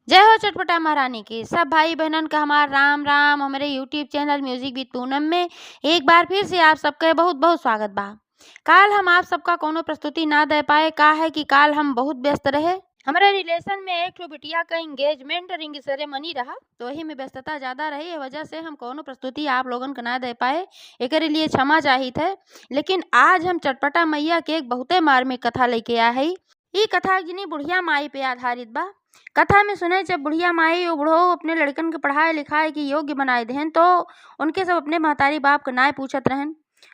जय हो चटपटा महारानी की। सब भाई बहनन का हमार राम राम। हमारे YouTube channel music with Poonam में एक बार फिर से आप सबके बहुत बहुत स्वागत बा। काल हम आप सबका कोनो प्रस्तुति ना दे पाए, का है कि काल हम बहुत व्यस्त रहे। हमारे रिलेशन में एक ठो बिटिया का एंगेजमेंट रिंग सेरेमनी रहा, तो वही में व्यस्तता ज्यादा रही, वजह से हम कोनो प्रस्तुति आप लोगन को ना दे पाए। एक लिए क्षमा चाहिए थे। लेकिन आज हम चटपटा मैया के एक बहुते मार्मिक कथा लेके आए है। ई कथा जिनी बुढ़िया माई पे आधारित बा। कथा में सुने जब बुढ़िया माई और बुढ़ो अपने लड़कन के पढ़ाए लिखाए की योग्य बनाए देहन, तो उनके सब अपने महतारी बाप के ना पूछत रहन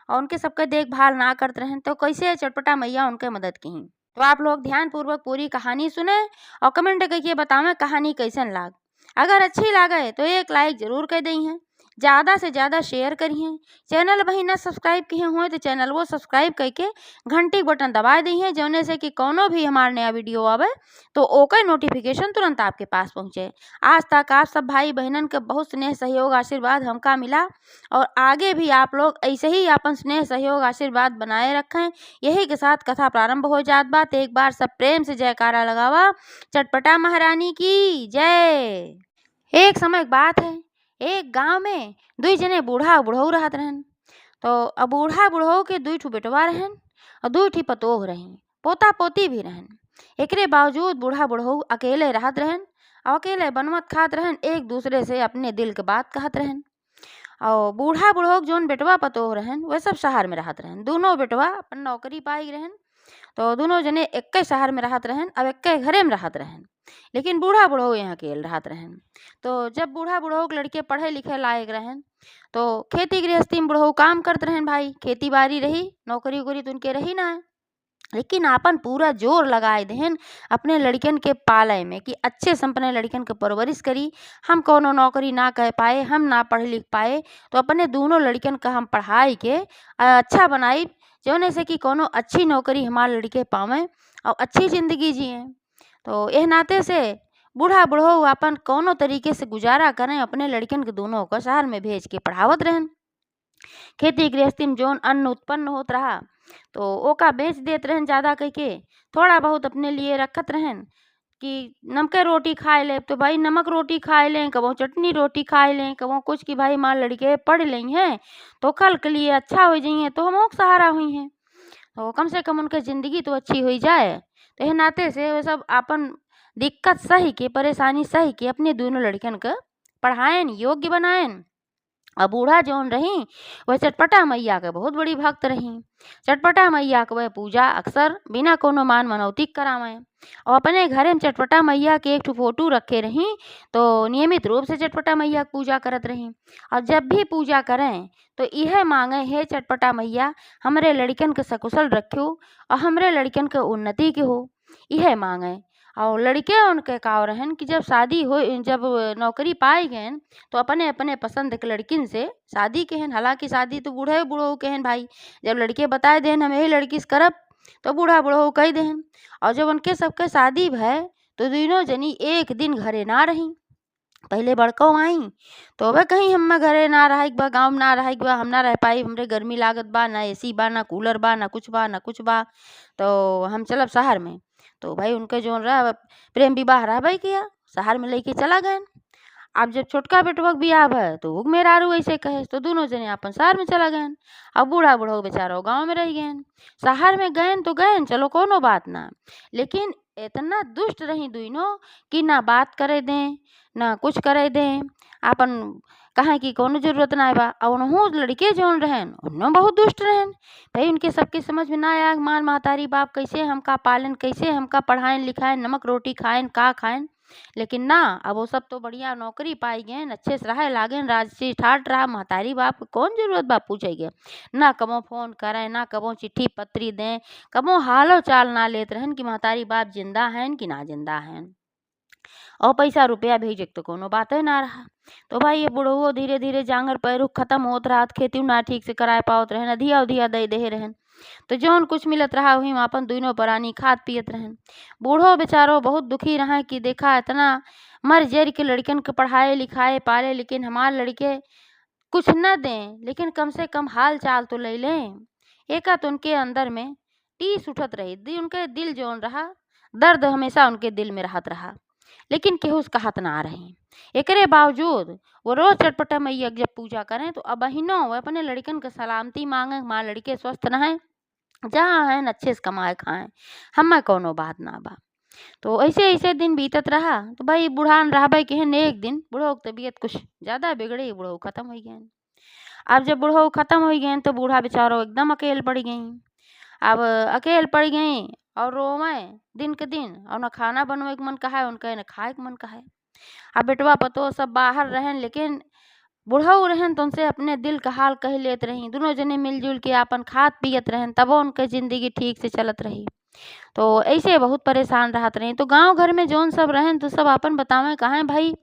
और उनके सबके देखभाल ना करत रहन, तो कैसे चटपटा मैया उनके मदद की। तो आप लोग ध्यान पूर्वक पूरी कहानी सुने और कमेंट करके बतावें कहानी कैसन लाग। अगर अच्छी लागे तो एक लाइक जरूर कर दी है, ज़्यादा से ज़्यादा शेयर करिए। चैनल वही ना सब्सक्राइब किए हुए तो चैनल वो सब्सक्राइब करके घंटी बटन दबा दी है, जौने से कि कोनो भी हमारा नया वीडियो आवे तो ओकर नोटिफिकेशन तुरंत आपके पास पहुँचे। आज तक आप सब भाई बहनन के बहुत स्नेह सहयोग आशीर्वाद हमका मिला और आगे भी आप लोग ऐसे ही अपन स्नेह सहयोग आशीर्वाद बनाए रखें। यही के साथ कथा प्रारंभ हो जात बात। एक बार सब प्रेम से जयकारा लगावा। चटपटा महारानी की जय। एक समय की बात है, एक गांव में दुई जने बूढ़ा बुढ़ऊ रहत रहन। तो अब बूढ़ा बुढ़ऊ के दुई ठो बेटवा रहन और दुई ठी पतोह रहन, पोता पोती भी रहन। एकरे बावजूद बूढ़ा बुढ़ऊ अकेले रहत रहन और अकेले बनमत खात रहन, एक दूसरे से अपने दिल के बात कहत रहन। और बूढ़ा बुढ़ऊ जोन बेटवा पतोह रहन वह सब शहर में रहत रहन। दोनों बेटवा अपन नौकरी पाई रहन, तो दोनों जने एक शहर में रहत रहन, अब एक घरे में रहत रहन। लेकिन बूढ़ा बुढ़ऊ यहाँ अकेले रहत रहन। तो जब बूढ़ा बुढ़ऊ के लड़के पढ़े लिखे लायक रहन, तो खेती गृहस्थी में बुढ़ऊ काम करत रहन। भाई खेती बाड़ी रही, नौकरी उकरी तो उनके रही ना, लेकिन आपन पूरा जोर लगाए देहन अपने लड़कन के पाले में कि अच्छे से अपने लड़कन के परवरिश करी। हम कोनो नौकरी ना कह पाए, हम ना पढ़ लिख पाए, तो अपने दोनों लड़कन का हम पढ़ाई के अच्छा बनाई, जौने से कि कोनो अच्छी नौकरी हमारे लड़के पावें और अच्छी ज़िंदगी जिए। तो एह नाते से बूढ़ा बुढ़ऊ अपन कोनो तरीके से गुजारा करें, अपने लड़कन के दोनों को शहर में भेज के पढ़ावत रहन। खेती गृहस्थी में जोन अन्न उत्पन्न होत रहा तो ओका बेच देत रहन, ज़्यादा करके थोड़ा बहुत अपने लिए रखत रहन कि नमके रोटी खाए ले, तो भाई नमक रोटी खाए लें, कबो चटनी रोटी खाए लें, कबो कुछ कि भाई माँ लड़के पढ़ लें हैं तो कल के लिए अच्छा हो जाइए, तो हम सहारा हुई हैं, तो कम से कम उनके ज़िंदगी तो अच्छी हो जाए। तो यह नाते से वो सब अपन दिक्कत सही के, परेशानी सही के अपने दोनों लड़कन के पढ़ाएन, योग्य बनाएन। अब बूढ़ा जौन रही वह चटपटा मैया के बहुत बड़ी भक्त रही। चटपटा मैया के वह पूजा अक्सर बिना कोनो मान मनौती करावें और अपने घरे में चटपटा मैया के एक ठो फोटो रखे रही, तो नियमित रूप से चटपटा मैया की पूजा करत रही। और जब भी पूजा करें तो यह मांगे, हे चटपटा मैया हमरे लड़कन के सकुशल रखियो और हमरे लड़कन के उन्नति के हो, यह मांगे। और लड़के उनके का रहन कि जब शादी हो, जब नौकरी पाए गए तो अपने अपने पसंद के लड़किन से शादी केहन। हालांकि शादी तो बूढ़े बूढ़ो केहन भाई, जब लड़के बताए देन हम यही लड़की से करब तो बूढ़ा बूढ़ो कह देहन। और जब उनके सबके शादी भय तो दोनों जनी एक दिन घरे ना रही। पहले बड़को आई तो वह कहीं हम घरे ना रह बा, गाँव में ना रह बा, हम ना रह पाई, हमरे गर्मी लागत बा, ना एसी बा, ना कूलर बा, ना कुछ बा, ना कुछ बा, तो हम चलब शहर में। तो भाई उनके जो रहा प्रेम विवाह रहा भाई किया, शहर में लेके चला गए। अब जब छोटका बेटवा के बियाह भय तो वो मेहरारू ऐसे कहे, तो दोनों जने अपन शहर में चला गए। अब बूढ़ा बूढ़ो बेचारा गाँव में रह गए। शहर में गए तो गए, चलो कोनो बात ना, लेकिन इतना दुष्ट रही दोनों कि ना बात करे दें ना कुछ करे दें। अपन कहाँ की कोनो जरूरत ना बा। और उनहु लड़के जौन रहन उन्हों बहुत दुष्ट रहन। भाई उनके सबके समझ में ना आया, मार महतारी बाप कैसे हमका पालन, कैसे हमका पढ़ाएं लिखाएं, नमक रोटी खाएं का खाएं। लेकिन ना, अब वो सब तो बढ़िया नौकरी पाई गए, अच्छे से रहे लागे, राजसी ठाट रहा। महतारी बाप को कौन जरूरत बा पूछेगे, ना कबो फोन करें, ना कबो चिट्ठी पत्री दें, कबो हालो चाल ना लेत रहन कि महतारी बाप जिंदा हैं कि ना जिंदा हैं। और पैसा रुपया भेजे तो कोनो बात है ना रहा। तो भाई ये बुढ़ऊ धीरे धीरे जांगर पैरू खत्म होत रहा, खेती ना ठीक से कराए पावत रहन, अधिया उधिया दे दे रहन। तो जौन कुछ मिलत रहा वही अपन दोनों प्राणी खात पियत रहन। बूढ़ो बेचारो बहुत दुखी रहा कि देखा इतना मर जर के लड़कन के पढ़ाए लिखाए पाले, लेकिन हमारे लड़के कुछ न दें, लेकिन कम से कम हाल चाल तो ले लें। एकात उनके अंदर में टीस उठत रही, उनके दिल जौन रहा, दर्द हमेशा उनके दिल में रहत रहा। लेकिन केहू कहत ना रही। एकरे बावजूद वो रोज चटपटा मैया के जब पूजा करें तो अबहिनो वो अपने लड़कन के सलामती मांगे, हमार लड़के स्वस्थ रहें, जहाँ हैं अच्छे से कमाए खाएं, हमें कौनो बात ना बा। तो ऐसे ऐसे दिन बीतत रहा तो भाई बुढ़ान रहबे केहन एक दिन बुढ़ऊ के तबीयत कुछ ज्यादा बिगड़ी, बुढ़ऊ खत्म हो गए। अब जब बुढ़ऊ खत्म हो गए तो बूढ़ा बेचारो एकदम अकेल पड़ गई। अब अकेल पड़ गई और रोवे दिन के दिन, और न खाना बनवे के मन कहा उनका, न खाए के मन कहा। अब बेटवा पतो सब बाहर रहन, लेकिन बुढ़ऊ रहन तो उनसे अपने दिल का हाल कह लेत रही। दोनों जने मिलजुल के आपन खात पियत रहन, तबो उनके जिंदगी ठीक से चलत रही। तो ऐसे बहुत परेशान रहत रही। तो गांव घर में जौन सब रहन तो सब अपन बतावे कहा भाई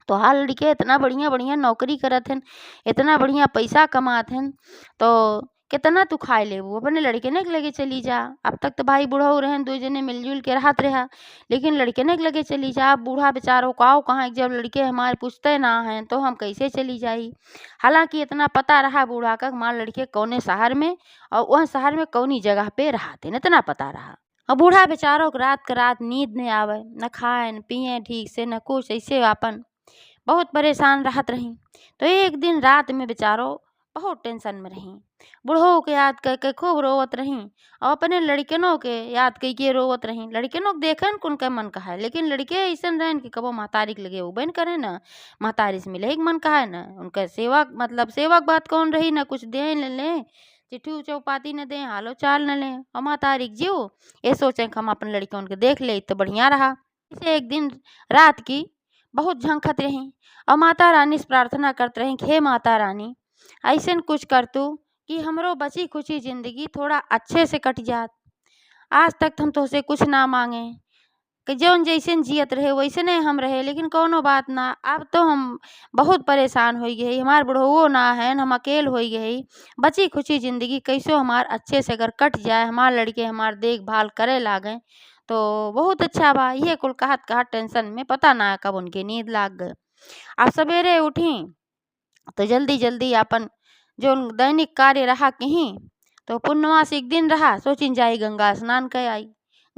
तोहार लड़के इतना बढ़िया बढ़िया नौकरी करत हन, इतना बढ़िया पैसा कमात हन, तो कितना तू खाए लेबू, अपने लड़के ने के लगे चली जा। अब तक तो भाई बूढ़ऊ रहन, दो जने मिलजुल के रहत रहा, लेकिन लड़के ने के लगे चली जा। अब बूढ़ा बेचारो काओ कहाँ, जब लड़के हमारे पूछते ना हैं तो हम कैसे चली जाई। हालांकि इतना पता रहा बूढ़ा का हमारे लड़के कौने शहर में और वह शहर में कौनी जगह पे रहते, इतना पता रहा। और बूढ़ा बेचारों को रात का रात नींद नहीं आवे, न खाए न पिए ठीक से, न कुछ, ऐसे अपन बहुत परेशान रहत रही। तो एक दिन रात में बेचारो बहुत टेंशन में रही, बुढ़ऊ के याद करके खूब रोवत रही और अपने लड़कनों के याद करके रोवत रही। लड़कनों के देखन कुन के मन कहा, लेकिन लड़के ऐसा रहन कि कबो महतारी के लगे उबन करे न, महतारी से मिले के मन कहा न, उनका सेवा मतलब सेवक बात कौन रही, न कुछ दे न ले, चिट्ठी चौपाती न दे, हालो चाल न ले, और महतारी के जीव ये सोचे कि हम अपने लड़के उनके देख ले तो बढ़िया रहा। इसे एक दिन रात की बहुत झंखत रही और माता रानी से प्रार्थना करते रही कि हे माता रानी ऐसन कुछ कर तू कि हमरो बची खुची जिंदगी थोड़ा अच्छे से कट जात। आज तक हम तुझसे कुछ ना मांगे कि जौन जैसे जियत रहे वैसे नहीं हम रहे, लेकिन कोनो बात ना, अब तो हम बहुत परेशान हो गए, हमार बुढ़ऊ ना है, हम अकेल हो गए, बची खुची जिंदगी कैसो हमार अच्छे से अगर कट जाए, हमार लड़के हमार देखभाल करे लागे तो बहुत अच्छा बा। ये कुल कहत कहत टेंशन में पता ना कब उनकी नींद लाग गए। अब सवेरे उठी तो जल्दी जल्दी अपन जो दैनिक कार्य रहा कहीं, तो पूर्णमास एक दिन रहा, सोचिन जाई गंगा स्नान कर आई।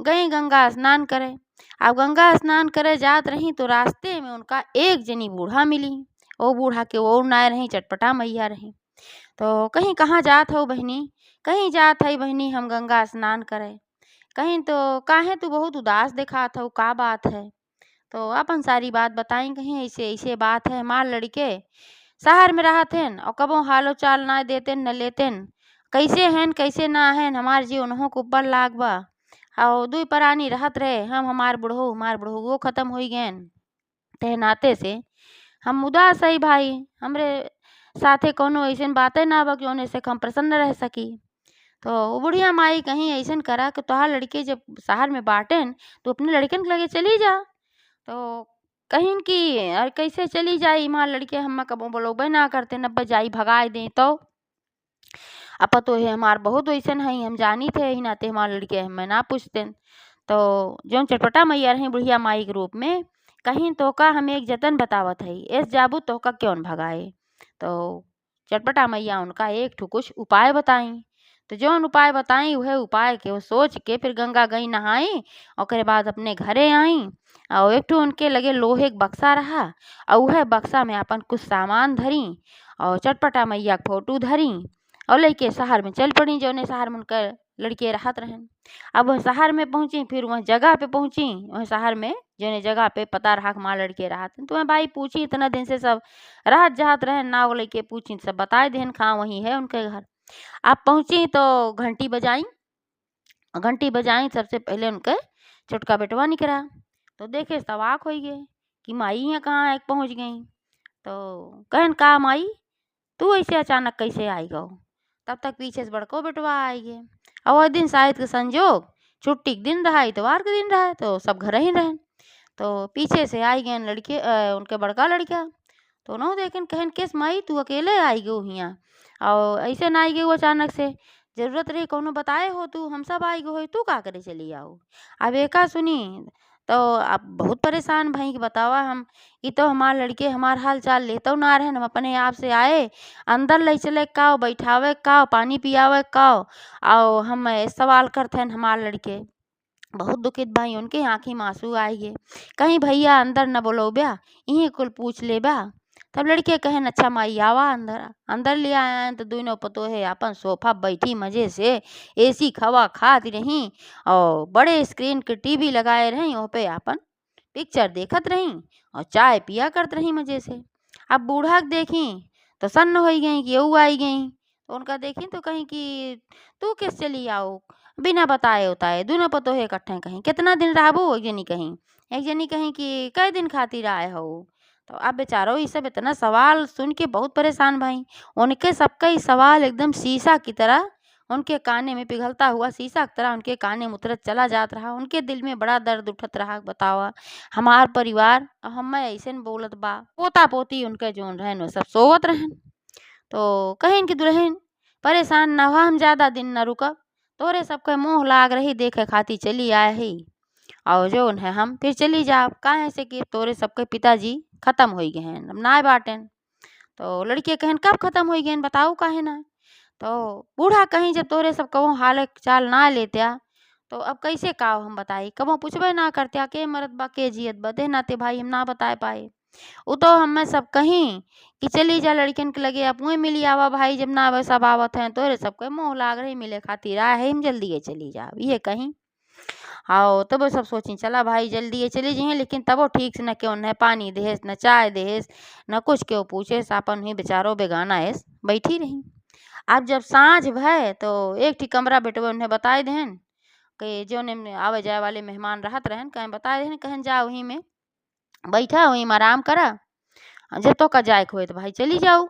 गई गंगा स्नान करे। अब गंगा स्नान करे जात रही तो रास्ते में उनका एक जनी बूढ़ा मिली। वो बूढ़ा के वो नाय रही, चटपटा मैया रही। तो कहीं कहाँ जात हो बहनी, कहीं जात है बहनी हम गंगा स्नान करे, कहीं तो काहे तू बहुत उदास दिखात हो, का बात है। तो अपन सारी बात बताई, कहीं ऐसे ऐसे बात है, हमार लड़के शहर में रहत हन और कबो हालो चाल ना देतेन न लेतेन, कैसे हैं कैसे ना हैं, हमार जी उन्हों के ऊपर लाग बा। और दुई प्राणी रहत रहे, हम हमार बुढ़ऊ वो खत्म हो गए, ते नाते से हम उदास है भाई, हमरे साथे कोनो ऐसन बातें ना बा कि ओने से हम प्रसन्न रह सकी। तो वो बुढ़िया माई कहीं ऐसन करा कि तोहार लड़के जब शहर में बाटेन तो अपने लड़कन के लगे चली जा। तो कहीं की और कैसे चली जाई, माँ लड़के हम कबो बोलोबे ना करते, न जाई भगाए दें। तो अब तो है हमार बहुत वैसन है, हम जानी थे ही नाते हमार लड़के हमें ना पूछते। तो जो चटपटा मैया रही बुढ़िया माई के रूप में, कहीं तो का हमें एक जतन बतावत है, ऐस जाबू तो का क्यों भगाए। तो चटपटा मैया उनका एक ठो कुछ उपाय बताई। तो जौन उपाय बताई वह उपाय के वो सोच के फिर गंगा गई नहाई, और बाद अपने घरे आई। और एक ठो उनके लगे लोहे के बक्सा रहा, और वह बक्सा में अपन कुछ सामान धरी और चटपटा मैया के फोटो धरी और लेके शहर में चल पड़ी, जौने शहर में उनका लड़के रहत रहन। अब वह शहर में पहुंची, फिर वह जगह पे पहुंची, वह शहर में जौने जगह पे पता रहा कि माँ लड़के रहत हन। तो वह भाई पूछी, इतना दिन से सब रहत जहात रहन, नाव लेके पूछी, सब बताए देन कहाँ वही है उनके घर। आप पहुंची तो घंटी बजाई, सबसे पहले उनके छोटका बेटवा निकला। तो देखे सवाक हो गए कि माई यहाँ कहाँ है पहुँच गई। तो कहन का माई तू ऐसे अचानक कैसे आई गो। तब तक पीछे से बड़को बेटवा आई गए। और वह दिन शायद के संजोग छुट्टी के दिन रहा, इतवार के दिन रहा, तो सब घर ही रहे। तो पीछे से आई गए लड़के उनके बड़का लड़का। तो न देखें कहन केस माई तू अकेले आई गो यहाँ, और ऐसे ना आई गई अचानक से, जरूरत रही कोनो बताए हो तू, हम सब आई गो हो, तू का करे चली आओ। अब एका सुनी तो आप बहुत परेशान भाई कि बतावा हम, ये तो हमार लड़के हमार हाल चाल लेते ना रहे, हम अपने आप से आए, अंदर ले चले का, बैठावे का, पानी पियावे का, और हम सवाल करते हैं हमार लड़के। बहुत दुखित भाई उनके आँखी में आंसू आई गे। कहीं भैया अंदर न बोलो ब्या, यहीं कुल पूछ ले ब्या। तब लड़के कहन अच्छा माई आवा अंदर। अंदर ले आया तो दोनों पतोहे अपन सोफा बैठी मजे से एसी खवा खाती रही और बड़े स्क्रीन के टीवी लगाए रही, वहाँ पे अपन पिक्चर देखत रही और चाय पिया करत रही मजे से। अब बूढ़ा के देखी तो सन्न हो गई कि यऊ आई गई, तो उनका देखी तो कहीं कि तू किस चली आओ बिना बताए उताए। दोनों पतोहे इकट्ठे कहीं कितना दिन रहबो, एक जनी कहीं कि कई दिन खातिर आए हो। तो अब बेचारो ये सब इतना सवाल सुन के बहुत परेशान भाई। उनके सबका ही सवाल एकदम शीशा की तरह उनके काने में पिघलता हुआ शीशा की तरह उनके काने में उतरत चला जात रहा। उनके दिल में बड़ा दर्द उठत रहा। बतावा हमार परिवार हम ऐसे बोलत बा, पोता पोती उनके जोन रहन वो सब सोवत रहन। तो कहिन कि दुल्हन परेशान न हुआ, हम ज्यादा दिन न रुकब, तोरे सबके मोह लाग रही देखे खातिर चली आए ही और जो है हम फिर चली जाब। काहे से कि तोरे सबके पिताजी खत्म हो गए हैं, अब ना बाटेन। तो लड़के कहन कब खत्म हो गए बताओ काहे ना। तो बूढ़ा कहीं जब तोरे सब कहो हाल चाल ना लेत्या तो अब कैसे काव हम बताई, कबो पूछबे ना करत्या के मरत बा के जियत बा, दे नाते भाई हम ना बताए पाए। वो तो हमें सब कहीं कि चली जा लड़कियन के लगे अब वही मिली आवा भाई, जब ना सब आवत हैं तोरे सबके मोह लाग रही मिले खातिर आए है, हम जल्दी ये चली जा ये कहीं। आओ तब वो सब सोची चला भाई जल्दी ये चली जाइए, लेकिन तब वो ठीक से न क्यों न पानी देहेस न चाय देहेस न कुछ क्यों पूछे, अपन हुई बेचारो बेगाना है बैठी रही। अब जब सांझ भय तो एक ठी कमरा बेटवे उन्हें बताए देहन कि जो ने आवे जाए वाले मेहमान रहत रहन, कहें बताए देहन कहन जा वहीं में बैठा वहीं में आराम करा, जब तो का जाए खोए तो भाई चली जाओ।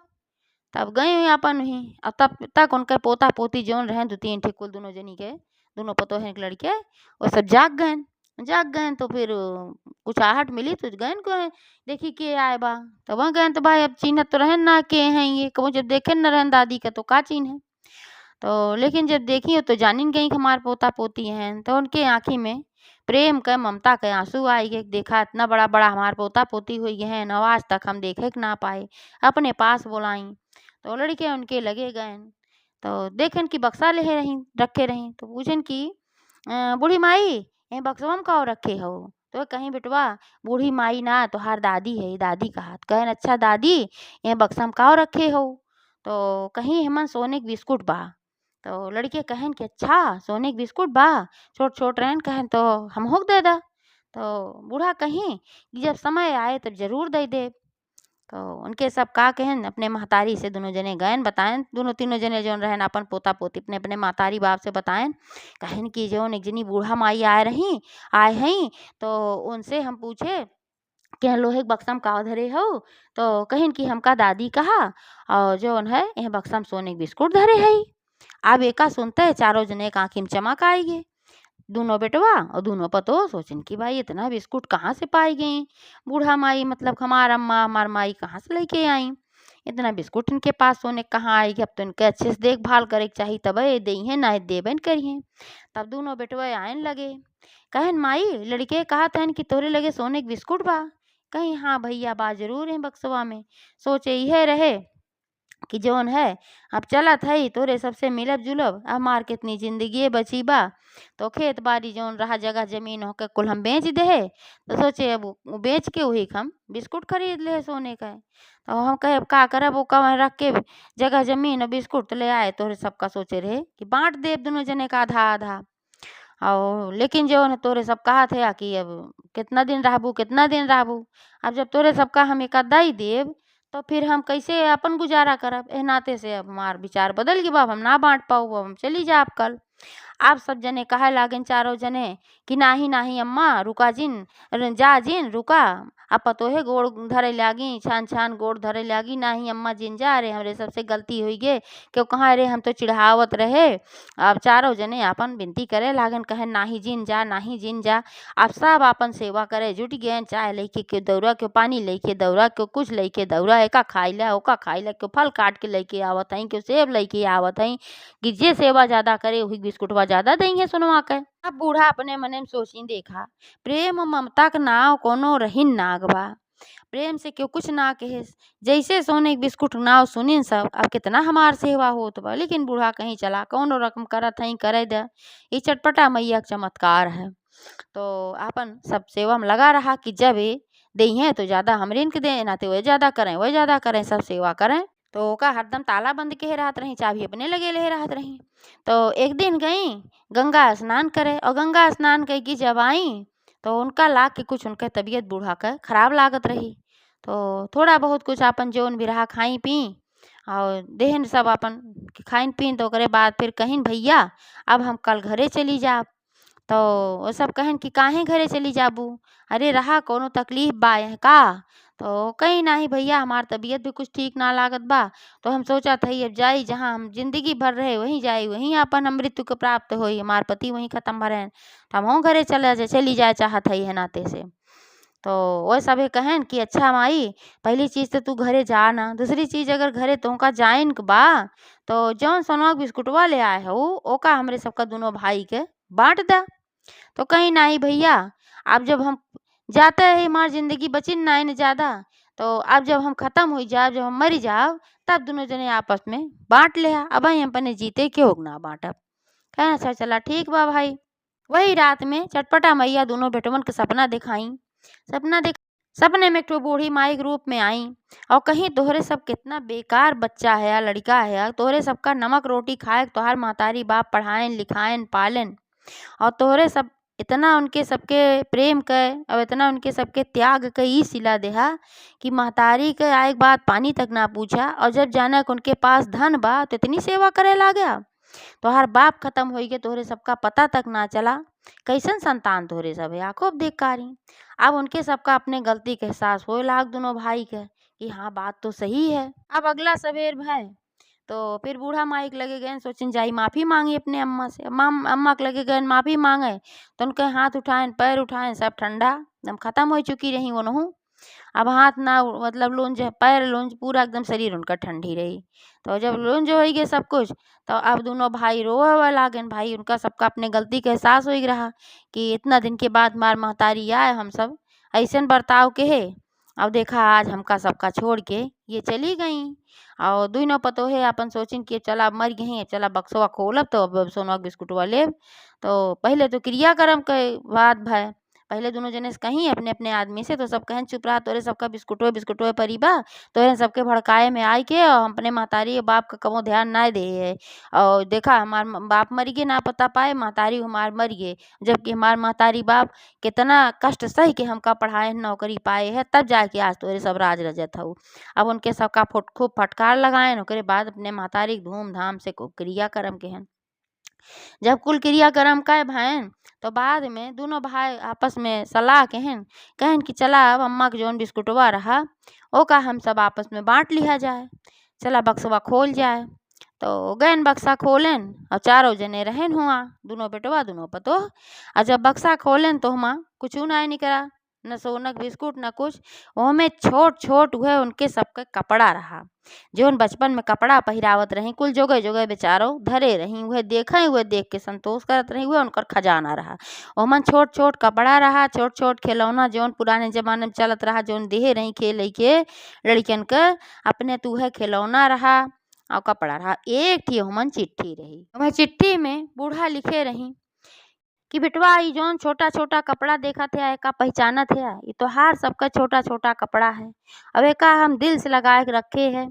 तब गई हुई अपन वहीं, और तब तक उनके पोता पोती जोन रहे दो तीन ठिकुल दोनों जनी के दोनों पतोहन के लड़के वो सब जाग गए। तो फिर कुछ आहट मिली तो गए को देखी के आए बा, तो वहाँ गए तो भाई अब चिन्हत तो रहन ना के हैं ये, कबो जब देखे न रहन दादी का तो का चिन्ह है। तो लेकिन जब देखी तो जानिन गई हमार पोता पोती हैं, तो उनके आँखी में प्रेम के ममता के आंसू आई गए। देखा इतना बड़ा बड़ा हमार पोता पोती हुई हैं, आज तक हम देखे के ना पाए, अपने पास बोलाई। तो लड़के उनके लगे गए तो देखन कि बक्सा ले रही रखे रही, तो पूछन कि बूढ़ी माई ये बक्सवा में कहो रखे हो। तो कहीं बेटवा बूढ़ी माई ना तोहार दादी है, दादी का हाथ कहन अच्छा दादी ये बक्सा में कहो रखे हो। तो कहीं हमन सोने के बिस्कुट बा। तो लड़के कहन कि अच्छा सोने के बिस्कुट बा, छोट छोट रहन कहन तो हम होक दे दा। तो बूढ़ा कहीं कि जब समय आए तब जरूर दे दे। तो उनके सब का कहन अपने महतारी से दोनों जने गए बताएं, दोनों तीनों जने जो रहन अपन पोता पोती अपने अपने महतारी बाप से बताएं कहन कि जो एक जनी बूढ़ा माई आए हैं तो उनसे हम पूछे कि लोहे के बक्सा में का धरे हो। तो कहन कि हमका दादी कहा और जो है यह बक्सा में सोने के बिस्कुट धरे है। अब एका सुनते है चारों जने के आँखी में चमक आई गए। दोनों बेटवा और दोनों पतो सोचन कि भाई इतना बिस्कुट कहाँ से पाई गई, बूढ़ा माई मतलब हमार अम्मा हमार माई कहाँ से लेके आई, इतना बिस्कुट इनके पास सोने कहाँ आएगी। अब तो इनके अच्छे से देखभाल करे के चाहिए तब ये दई है ना देबन करिए। तब दोनों बेटवा आयन लगे कहन माई लड़के कहा था कि तोरे लगे सोने के बिस्कुट बा। कहीं हाँ भैया बा जरूर है बक्सवा में। सोचे यह रहे कि जौन है अब चलत है तोरे सबसे मिलब जुलब, अब मार कितनी जिंदगी बची बा। तो खेत बाड़ी जौन रहा जगह जमीन होकर कुल हम बेच दे। तो सोचे अब वो बेच के वही हम बिस्कुट खरीद ले सोने का। तो हम कहे अब का करब वो कहाँ रख के जगह जमीन और बिस्कुट ले आए। तोरे सबका सोचे रहे कि बांट दे दोनों जने का आधा आधा। और लेकिन जो है तोरे सब कहा थे कि अब कितना दिन रहबू। अब जब तोरे सबका हम एक आधा ही देव तो फिर हम कैसे अपन गुजारा करब। एह नाते से अब हमार विचार बदल गई बाब, हम ना बांट पाऊ, अब हम चली जाब कल। आप सब जने कहे लागन चारों जने कि नाही नाही अम्मा रुका जिन जा जिन रुका। अब पतोहे गोड़ धरे लागी छान छान गोड़ धरे लागी, नाही अम्मा जिन जा रे हमरे सबसे गलती हुई गे क्यों कहाँ रे हम तो चिढ़ावत रहे। अब चारों जने अपन विनती करे लागन कहे नाही जिन जा नाही जिन जा। अब सब अपन सेवा करे जुट गए, चाय लेके क्यों दौरा क्यों पानी लेके दौरा क्यों कुछ लेके दौरा, एका खाई ला ओका खाई ला क्यों फल काट के लेके आवत हई क्यों सेब लेके आवत हई कि जे सेवा ज्यादा करे वही बिस्कुटवा ज्यादा देंगे सुनवा के। अब बूढ़ा अपने मने में सोची देखा प्रेम ममता के नाव कोनो रहीन नाग बा, प्रेम से क्यों कुछ ना कहे। जैसे सोने के बिस्कुट नाव सुनिन सब अब कितना हमार सेवा होत बा, लेकिन बूढ़ा कहीं चला कौनो रकम करत हई करे दे। ये चटपटा मैया के चमत्कार है। तो आपन सब सेवा में लगा रहा कि जब ये देई हैं तो ज़्यादा हमरे इनके दें, नाते वही ज़्यादा करें, वही ज़्यादा करें, सब सेवा करें। तो ओका हरदम ताला बंद के रहत रही, चाबी अपने लगे ले रहत रही। तो एक दिन गई गंगा स्नान करे और गंगा स्नान कई की जब आई तो उनका लाग के कुछ उनका तबीयत बूढ़ा का खराब लागत रही। तो थोड़ा बहुत कुछ अपन जौन भी रहा खाई पी और देहन सब अपन खाइन पीन, तो ओकरे बाद फिर कहिन भैया अब हम कल घरे चली जाब। तो वो सब कहन कि काहे घरे चली जाबू, अरे रहा कोनो तकलीफ बा यह का। तो कहीं नाही भैया हमार तबीयत भी कुछ ठीक ना लागत बा, तो हम सोचत हई अब जाई जहाँ हम जिंदगी भर रहे वहीं जाई, वहीं अपन मृत्यु के प्राप्त होई, हमार पति वहीं खत्म भरेन, तो हमहू घरे चली जाए चाहत हई है नाते से। तो वो सभे कहन कि अच्छा माई पहली चीज़ तो तू घरे जा ना, दूसरी चीज़ अगर घरे तोहका जाइन के बा तो जौन सोनवा के बिस्कुटवा ले आए हऊ ओका हमरे सबका दोनों भाई के बाँट दा। तो कहीं नहीं भैया, अब जब हम जाते हैं हमारी ज़िंदगी बची ना न ज़्यादा, तो अब जब हम ख़त्म हो जाब, जब हम मर जाब, तब दोनों जने आपस में बाँट लिहा, अब हम अपने जीते क्यों ना बाँटब। कहे अच्छा चला ठीक बा भाई। वही रात में चटपटा मैया दोनों बेटवन के सपना दिखाई। सपना देख सपने में एक ठो बूढ़ी माई के रूप में आई और कहीं तोहरे सब कितना बेकार बच्चा है या लड़का है या तोहरे सबका नमक रोटी खाए तोहार महतारी बाप पढ़ाएन लिखाएन पालेन, और तोहरे सब इतना उनके सबके प्रेम क और इतना उनके सबके त्याग क ई सिला देहा कि महतारी के आए के बाद पानी तक ना पूछा, और जब जाना कि उनके पास धन बा तो इतनी सेवा करे ला गया। तोहार बाप खत्म हो गए, तोहरे सबका पता तक ना चला, कैसन संतान तोहरे सब है आखो देख कारी। अब उनके सबका अपने गलती के एहसास हो लाग दोनों भाई के कि हाँ बात तो सही है। अब अगला सवेर भय तो फिर बूढ़ा माई के लगे गए सोचन जाई माफ़ी मांगी अपने अम्मा से। अम्मा के लगे गए माफ़ी मांगे तो उनके हाथ उठाएं पैर उठाएं सब ठंडा एकदम खत्म हो चुकी रही वो। अब हाथ ना मतलब लूंज पैर लूंज पूरा एकदम शरीर उनका ठंडी रही। तो जब लूंज हो गए सब कुछ तो अब दोनों भाई रोवे लागन, भाई उनका सबका अपने गलती का एहसास हो ही रहा कि इतना दिन के बाद मार महतारी आए हम सब ऐसन बर्ताव के है। अब देखा आज हमका सबका छोड़ के ये चली गई और दुनो पतोहे अपन सोचिन कि चला मर गई चला बक्सवा खोलब तो अब सोनवा के बिस्कुटवा लेब। तो पहले तो क्रियाक्रम के बात भय, पहले दोनों जने से कहीं अपने अपने आदमी से तो सब कहन चुप रहा तोरे सबका बिस्कुटवे परी बा, तोरे सबके भड़काए में आई के और अपने महतारी बाप का कबो ध्यान ना दे है। और देखा हमार बाप मर गए ना पता पाए महतारी हमार मर गए, जबकि हमार महतारी बाप कितना कष्ट सही के हमका पढ़ाए नौकरी पाए है तब जाके आज तोरे सब राज रजत हऊ। अब उनके सबका खूब फटकार लगाए ओकरे बाद अपने महतारी धूमधाम से क्रियाक्रम के हैं। जब कुल क्रियाक्रम कय भयन तो बाद में दोनों भाई आपस में सलाह कहन कि चला अब अम्मा के जौन बिस्कुटवा रहा ओका हम सब आपस में बाँट लिया जाए, चला बक्सवा खोल जाए। तो गैन बक्सा खोलेन और चारों जने रहेन हुआ दोनों बेटवा दोनों पतोह। और जब बक्सा खोलेन तो हुआ कुछ ना निकला, न सोना के बिस्कुट न कुछ, ओमे छोट छोट हुए उनके सबके कपड़ा रहा जोन बचपन में कपड़ा पहिरावत रही कुल जोगे जोगे बेचारो धरे रही हुए देखे हुए देख के संतोष करत रही हुए उनकर खजाना रहा। ओमन छोट छोट कपड़ा रहा, छोट छोट खिलौना जोन पुराने जमाने में चलत रहा जोन देहे रही खेल के लड़कियन के अपने तूहे खिलौना रहा और कपड़ा रहा। एक थी ओमन चिट्ठी रही, वह चिट्ठी में बूढ़ा लिखे रही कि बिटवा ई जौन छोटा छोटा कपड़ा देखा थे एका पहचाना थे ये तोहार सबका छोटा छोटा कपड़ा है, अब एका हम दिल से लगा के रखे है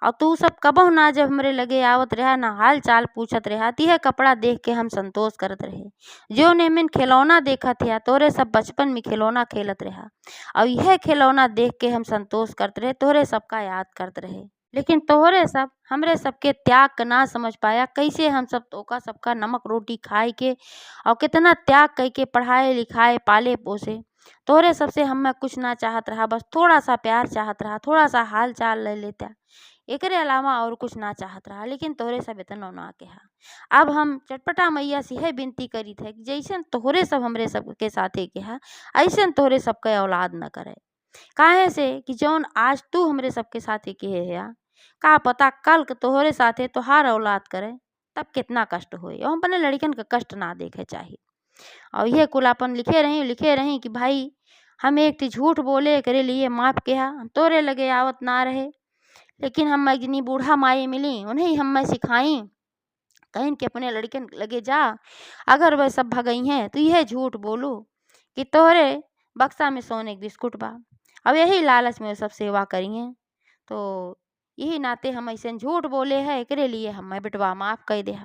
और तू सब कबहू ना जब हमरे लगे आवत रहा ना हाल चाल पूछत रहा तीह कपड़ा देख के हम संतोष करत रहे। जो नेमिन खिलौना देखा थे तोरे सब बचपन में खिलौना खेलत रहा और यह खिलौना देख के हम संतोष करते रहे तोरे सबका याद करते रहे, लेकिन तोहरे सब हमरे सबके त्याग का ना समझ पाया कैसे हम सब तोका सबका नमक रोटी खाए के और कितना त्याग कई के पढ़ाए लिखाए पाले पोसे। तोहरे सबसे हमें कुछ ना चाहत रहा, बस थोड़ा सा प्यार चाहत रहा, थोड़ा सा हाल चाल ले लेता, एकरे अलावा और कुछ ना चाहत रहा, लेकिन तोहरे सब इतना ना कहा। अब हम चटपटा मैया से यह विनती करी थे कि जैसन तोहरे सब हमरे सबके साथे कहा ऐसन तोहरे सबके औलाद न करे, काहे से कि जौन आज तू हमरे सबके साथे कहे है का पता कल के तोहरे साथे तोहार औलाद करे तब कितना कष्ट होए, और हम अपने लड़कन का कष्ट ना देखे चाहिए। और यह कुल अपन लिखे रही कि भाई हम एक थी झूठ बोले करे लिए माफ किया, हम तोरे लगे आवत ना रहे, लेकिन हम एक जनी बूढ़ा माई मिली उन्हें हम सिखाई कहन कि अपने लड़कन लगे जा, अगर वह सब भगई हैं तो यह झूठ बोलो कि तोहरे बक्सा में सोने के बिस्कुट बा। अब यही लालच में वो सब सेवा करी हैं। तो यही नाते हम ऐसे झूठ बोले है, एकरे लिए हमें बेटवा माफ कह दे।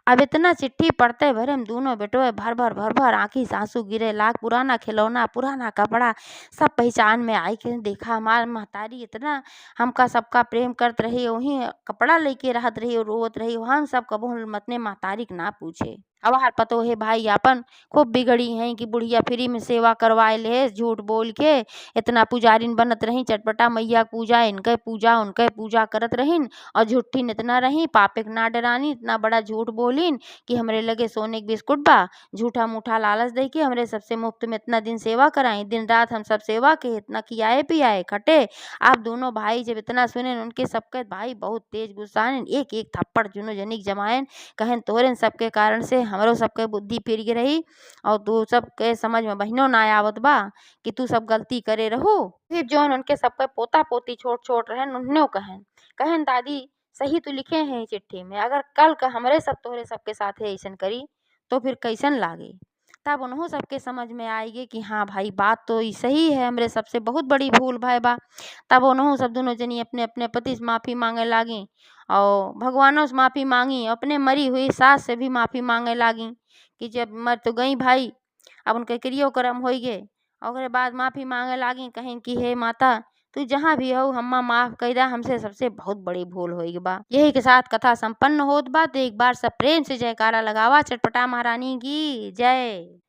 अब इतना चिट्ठी पढ़ते भरे हम दोनों बेटवे भर भर आंखी से आंसू गिरे। लाख पुराना खिलौना, पुराना कपड़ा सब पहचान में आई के देखा हमार महतारी इतना हमका सबका प्रेम करत रही, वही कपड़ा लेके रहत रही और रोवत रही। हम सब कबो अपने महतारी के ना पूछे। अब हार पतो है भाई आपन खूब बिगड़ी हैं कि बुढ़िया फ्री में सेवा करवाए ले झूठ बोल के। इतना पुजारिन बनत रही, चटपटा मैया पूजा इनके पूजा उनके पूजा करत रहीन और झूठीन इतना रही, पापे के ना डरानी, इतना बड़ा झूठ बोलीन कि हमरे लगे सोने के बिस्कुट बा। झूठा मूठा लालच दे के हमरे सबसे मुफ्त में इतना दिन सेवा कराई। दिन रात हम सब सेवा के इतना खियाए पियाए खटे। आप दोनों भाई जब इतना सुने उनके सबके भाई बहुत तेज गुस्साएन, एक एक थप्पड़ जुनो जनिक जमाएन। कहन तोहरे सबके कारण से हमरो सबके बुद्धि फिर गई रही और तू सबके समझ में बहिनो ना आवत बा कि तू सब गलती करे रहो। फिर जौन उनके सबके पोता पोती छोट छोट रहन उन्होंने कहन कहन दादी सही तो लिखे हैं चिट्ठी में, अगर कल का हमरे सब तोहरे सबके साथ ऐसन करी तो फिर कैसन लागे। तब उन्हों सबके समझ में आएगी कि हाँ भाई बात तो ई सही है, हमरे सबसे बहुत बड़ी भूल भाई बा। तब उन्हों सब दोनों जनी अपने अपने पति से माफ़ी मांगे लागी और भगवानों से माफ़ी मांगी, अपने मरी हुई सास से भी माफ़ी मांगे लागी कि जब मर तो गई भाई, अब उनके क्रियोकर्म हो गए। और ओकरे बाद माफ़ी मांगे लागी, कहें कि हे माता तू जहाँ भी हो हम्मा माफ कर दा, हमसे सबसे बहुत बड़ी भूल होई बा। यही के साथ कथा संपन्न होत बा। तो एक बार सब प्रेम से जयकारा लगावा चटपटा महारानी की जय।